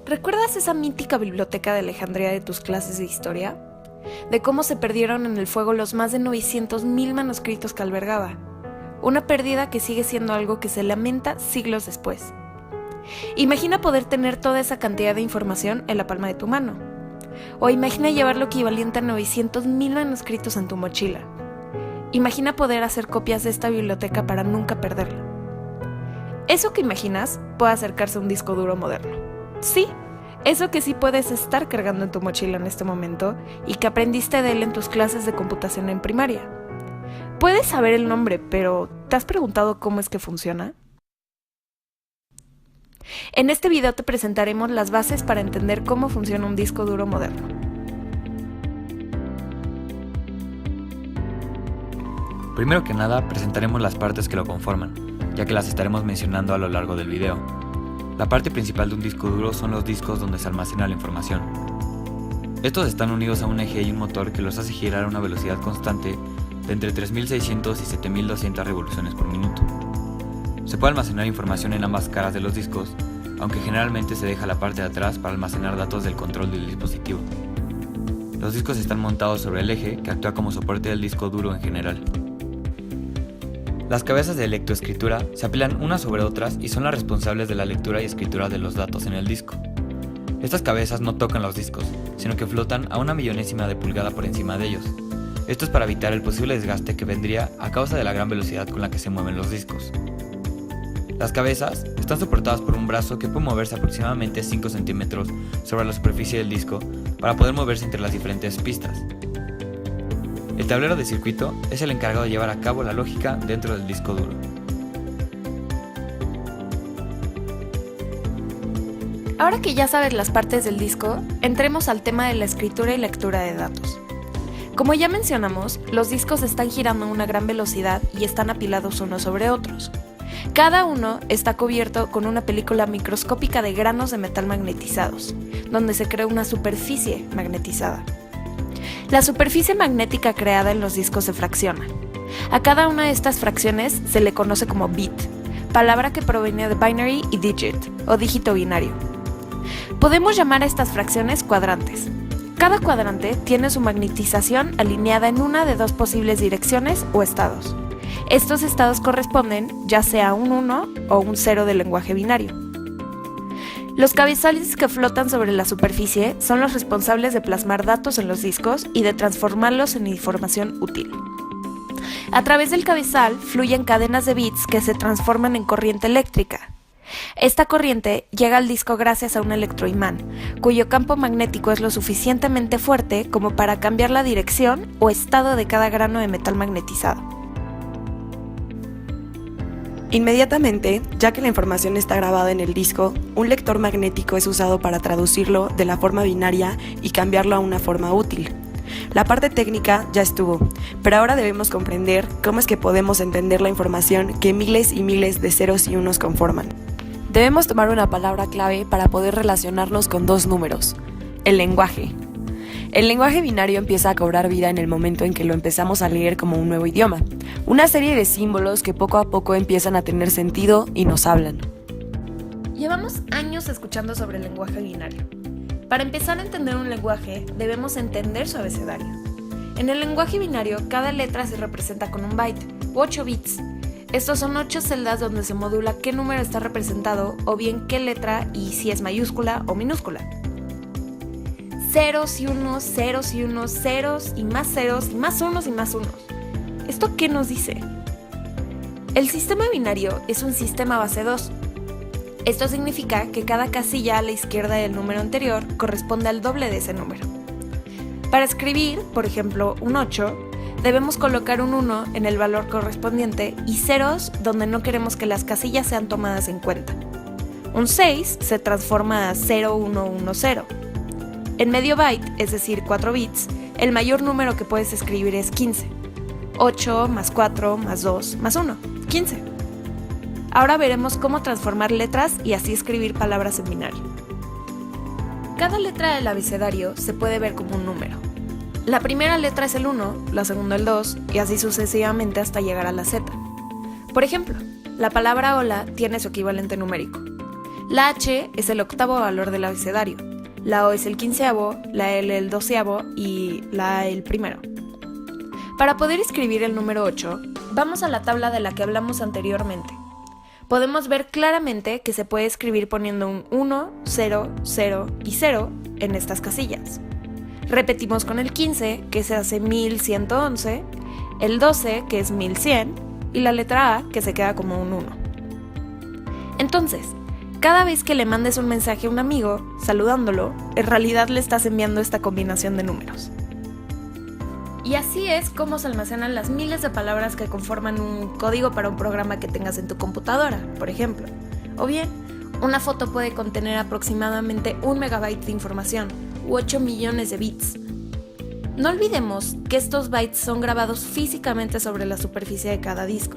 ¿Recuerdas esa mítica biblioteca de Alejandría de tus clases de historia? De cómo se perdieron en el fuego los más de 900,000 manuscritos que albergaba. Una pérdida que sigue siendo algo que se lamenta siglos después. Imagina poder tener toda esa cantidad de información en la palma de tu mano. O imagina llevar lo equivalente a 900,000 manuscritos en tu mochila. Imagina poder hacer copias de esta biblioteca para nunca perderla. Eso que imaginas puede acercarse a un disco duro moderno. Sí, eso que sí puedes estar cargando en tu mochila en este momento y que aprendiste de él en tus clases de computación en primaria. Puedes saber el nombre, pero ¿te has preguntado cómo es que funciona? En este video te presentaremos las bases para entender cómo funciona un disco duro moderno. Primero que nada, presentaremos las partes que lo conforman, ya que las estaremos mencionando a lo largo del video. La parte principal de un disco duro son los discos donde se almacena la información. Estos están unidos a un eje y un motor que los hace girar a una velocidad constante de entre 3600 y 7200 revoluciones por minuto. Se puede almacenar información en ambas caras de los discos, aunque generalmente se deja la parte de atrás para almacenar datos del control del dispositivo. Los discos están montados sobre el eje, que actúa como soporte del disco duro en general. Las cabezas de lectoescritura se apilan unas sobre otras y son las responsables de la lectura y escritura de los datos en el disco. Estas cabezas no tocan los discos, sino que flotan a una millonésima de pulgada por encima de ellos. Esto es para evitar el posible desgaste que vendría a causa de la gran velocidad con la que se mueven los discos. Las cabezas están soportadas por un brazo que puede moverse aproximadamente 5 centímetros sobre la superficie del disco para poder moverse entre las diferentes pistas. El tablero de circuito es el encargado de llevar a cabo la lógica dentro del disco duro. Ahora que ya sabes las partes del disco, entremos al tema de la escritura y lectura de datos. Como ya mencionamos, los discos están girando a una gran velocidad y están apilados unos sobre otros. Cada uno está cubierto con una película microscópica de granos de metal magnetizados, donde se crea una superficie magnetizada. La superficie magnética creada en los discos se fracciona. A cada una de estas fracciones se le conoce como bit, palabra que proviene de binary y digit, o dígito binario. Podemos llamar a estas fracciones cuadrantes. Cada cuadrante tiene su magnetización alineada en una de dos posibles direcciones o estados. Estos estados corresponden ya sea a un 1 o un 0 del lenguaje binario. Los cabezales que flotan sobre la superficie son los responsables de plasmar datos en los discos y de transformarlos en información útil. A través del cabezal fluyen cadenas de bits que se transforman en corriente eléctrica. Esta corriente llega al disco gracias a un electroimán, cuyo campo magnético es lo suficientemente fuerte como para cambiar la dirección o estado de cada grano de metal magnetizado. Inmediatamente, ya que la información está grabada en el disco, un lector magnético es usado para traducirlo de la forma binaria y cambiarlo a una forma útil. La parte técnica ya estuvo, pero ahora debemos comprender cómo es que podemos entender la información que miles y miles de ceros y unos conforman. Debemos tomar una palabra clave para poder relacionarnos con dos números: el lenguaje. El lenguaje binario empieza a cobrar vida en el momento en que lo empezamos a leer como un nuevo idioma, una serie de símbolos que poco a poco empiezan a tener sentido y nos hablan. Llevamos años escuchando sobre el lenguaje binario. Para empezar a entender un lenguaje, debemos entender su abecedario. En el lenguaje binario, cada letra se representa con un byte, u 8 bits. Estos son 8 celdas donde se modula qué número está representado o bien qué letra y si es mayúscula o minúscula. Ceros y unos, ceros y unos, ceros y más ceros y más unos y más unos. ¿Esto qué nos dice? El sistema binario es un sistema base 2. Esto significa que cada casilla a la izquierda del número anterior corresponde al doble de ese número. Para escribir, por ejemplo, un 8, debemos colocar un 1 en el valor correspondiente y ceros donde no queremos que las casillas sean tomadas en cuenta. Un 6 se transforma a 0110. En medio byte, es decir, 4 bits, el mayor número que puedes escribir es 15. 8 más 4 más 2 más 1, 15. Ahora veremos cómo transformar letras y así escribir palabras en binario. Cada letra del abecedario se puede ver como un número. La primera letra es el 1, la segunda el 2 y así sucesivamente hasta llegar a la Z. Por ejemplo, la palabra hola tiene su equivalente numérico. La H es el octavo valor del abecedario, la O es el 15avo, la L el 12avo y la A el primero. Para poder escribir el número 8, vamos a la tabla de la que hablamos anteriormente. Podemos ver claramente que se puede escribir poniendo un 1, 0, 0 y 0 en estas casillas. Repetimos con el 15, que se hace 1111, el 12, que es 1100, y la letra A, que se queda como un 1. Entonces, cada vez que le mandes un mensaje a un amigo, saludándolo, en realidad le estás enviando esta combinación de números. Y así es como se almacenan las miles de palabras que conforman un código para un programa que tengas en tu computadora, por ejemplo. O bien, una foto puede contener aproximadamente 1 megabyte de información, u 8 millones de bits. No olvidemos que estos bytes son grabados físicamente sobre la superficie de cada disco,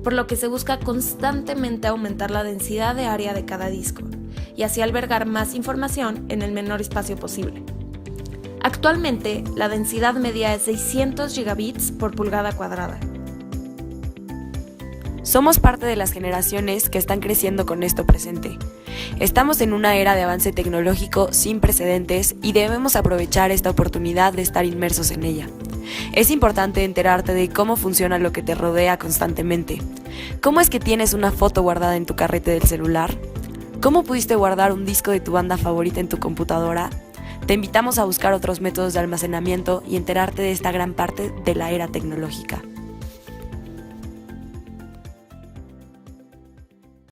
por lo que se busca constantemente aumentar la densidad de área de cada disco, y así albergar más información en el menor espacio posible. Actualmente, la densidad media es 600 gigabits por pulgada cuadrada. Somos parte de las generaciones que están creciendo con esto presente. Estamos en una era de avance tecnológico sin precedentes y debemos aprovechar esta oportunidad de estar inmersos en ella. Es importante enterarte de cómo funciona lo que te rodea constantemente. ¿Cómo es que tienes una foto guardada en tu carrete del celular? ¿Cómo pudiste guardar un disco de tu banda favorita en tu computadora? Te invitamos a buscar otros métodos de almacenamiento y enterarte de esta gran parte de la era tecnológica.